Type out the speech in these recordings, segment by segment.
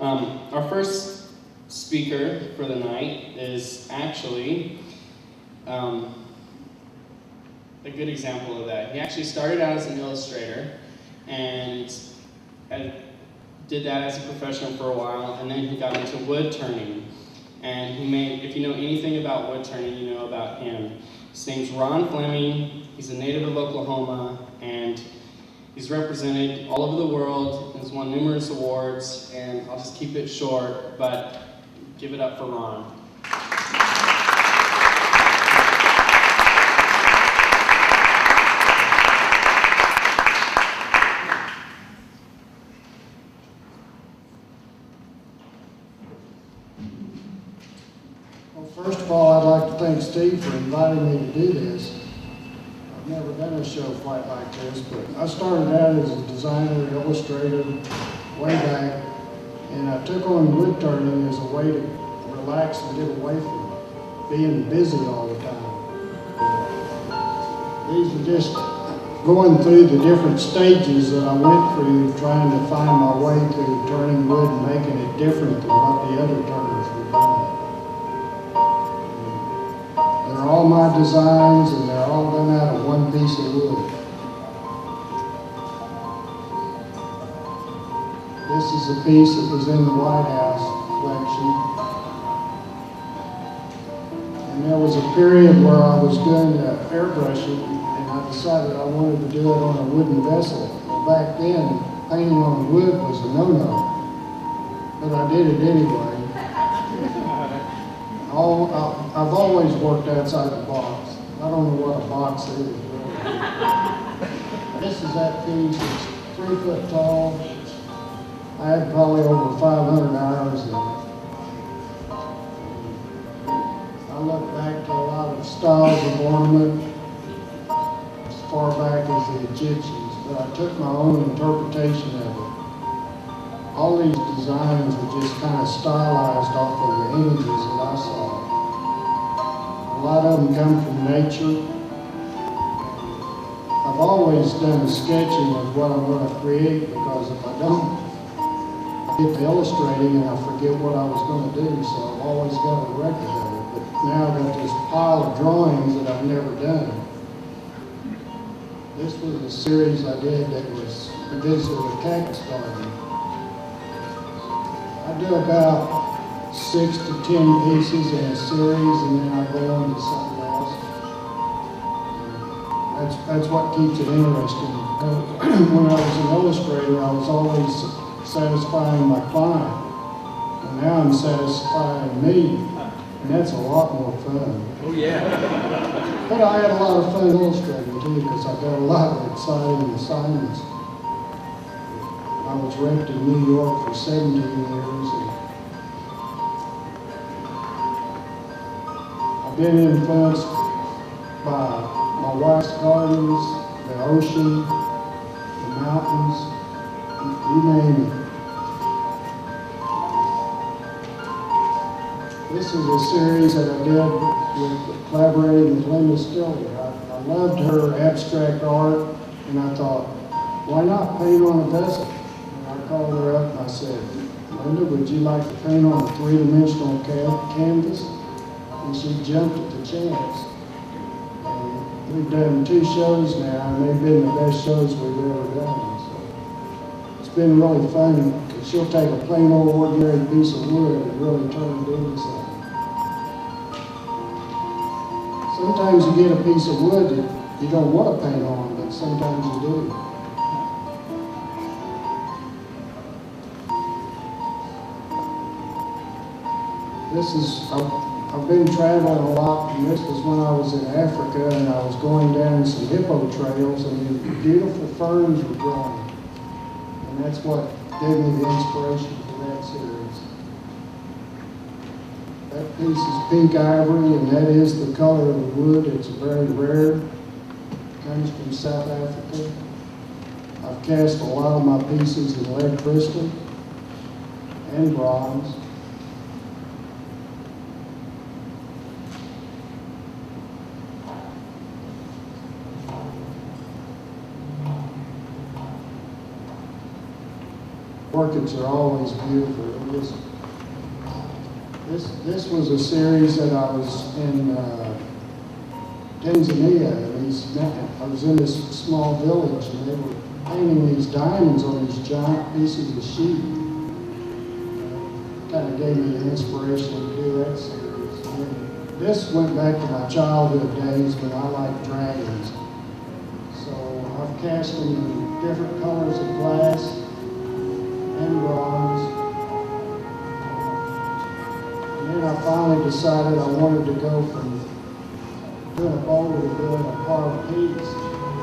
Our first speaker for the night is actually a good example of that. He actually started out as an illustrator and did that as a professional for a while, and then he got into wood turning. And he made, if you know anything about wood turning, you know about him. His name's Ron Fleming. He's a native of Oklahoma, and he's represented all over the world. He's won numerous awards, and I'll just keep it short, but give it up for Ron. First of all, I'd like to thank Steve for inviting me to do this. I've never done a show quite like this, but I started out as a designer, illustrator, way back, and I took on wood turning as a way to relax and get away from being busy all the time. These are just going through the different stages that I went through trying to find my way through turning wood and making it different than what the other turners were doing. They're all my designs, and they're all done out of one piece of wood. This is a piece that was in the White House collection. And there was a period where I was doing airbrushing, and I decided I wanted to do it on a wooden vessel. Well, back then, painting on wood was a no-no, but I did it anyway. I've always worked outside the box. I don't know what a box is, really. This is that piece. It's 3 foot tall. I had probably over 500 hours in it. I look back to a lot of styles of ornament as far back as the Egyptians, but I took my own interpretation of it. All these designs are just kind of stylized off of the images that I saw. A lot of them come from nature. I've always done sketching of what I'm going to create, because if I don't, I get to illustrating and I forget what I was going to do, so I've always got a record of it. But now I've got this pile of drawings that I've never done. This was a series I did that was a visit of a cactus garden. I do about 6 to 10 pieces in a series, and then I go on to something else. That's what keeps it interesting. When I was an illustrator, I was always satisfying my client, and now I'm satisfying me, and that's a lot more fun. Oh yeah. But I had a lot of fun illustrating too, because I got a lot of exciting assignments. I was raked in New York for 17 years, and I've been influenced by my wife's gardens, the ocean, the mountains, you name it. This is a series that I did with collaborating with Linda Stiller. I loved her abstract art, and I thought, why not paint on a vessel? I called her up and I said, Linda, would you like to paint on a 3-dimensional canvas? And she jumped at the chance. And we've done 2 shows now, and they've been the best shows we've ever done. So it's been really fun, because she'll take a plain old ordinary piece of wood and really turn it into something. Sometimes you get a piece of wood that you don't want to paint on, but sometimes you do. I've been traveling a lot, and this was when I was in Africa, and I was going down some hippo trails, and these beautiful ferns were growing. And that's what gave me the inspiration for that series. That piece is pink ivory, and that is the color of the wood. It's very rare. It comes from South Africa. I've cast a lot of my pieces in lead crystal and bronze. orchids are always beautiful. This was a series that I was in Tanzania, and I was in this small village, and they were painting these diamonds on these giant pieces of sheet. Kind of gave me the inspiration to do that series. And this went back to my childhood days when I liked dragons. So I've cast them in different colors of glass and bronze. And then I finally decided I wanted to go from doing a boulder to doing a carved piece,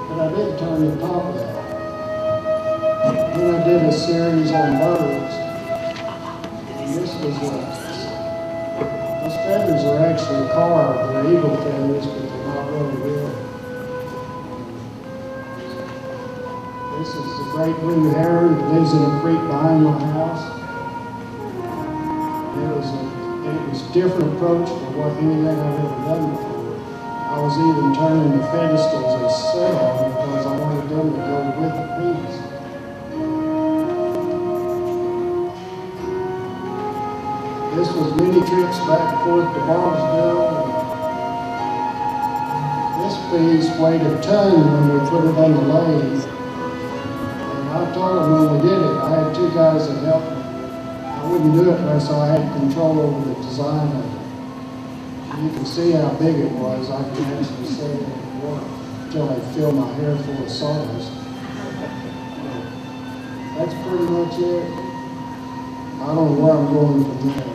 but I did turn the top down. Then I did a series on birds. And this was those feathers are actually carved. They're eagle feathers, but they're not really real. This is the great blue heron that lives in a creek behind my house. It was a different approach to what anything I've ever done before. I was even turning the pedestals they sit on because I wanted them to go with the piece. This was many trips back and forth to Barnesville. This piece weighed a ton when we put it on the lathe. And I told them when we did it, I had two guys that helped me. I wouldn't do it unless I had control over the design of it. You can see how big it was. I can actually say that it worked until I fill my hair full of sawdust. That's pretty much it. I don't know where I'm going from there.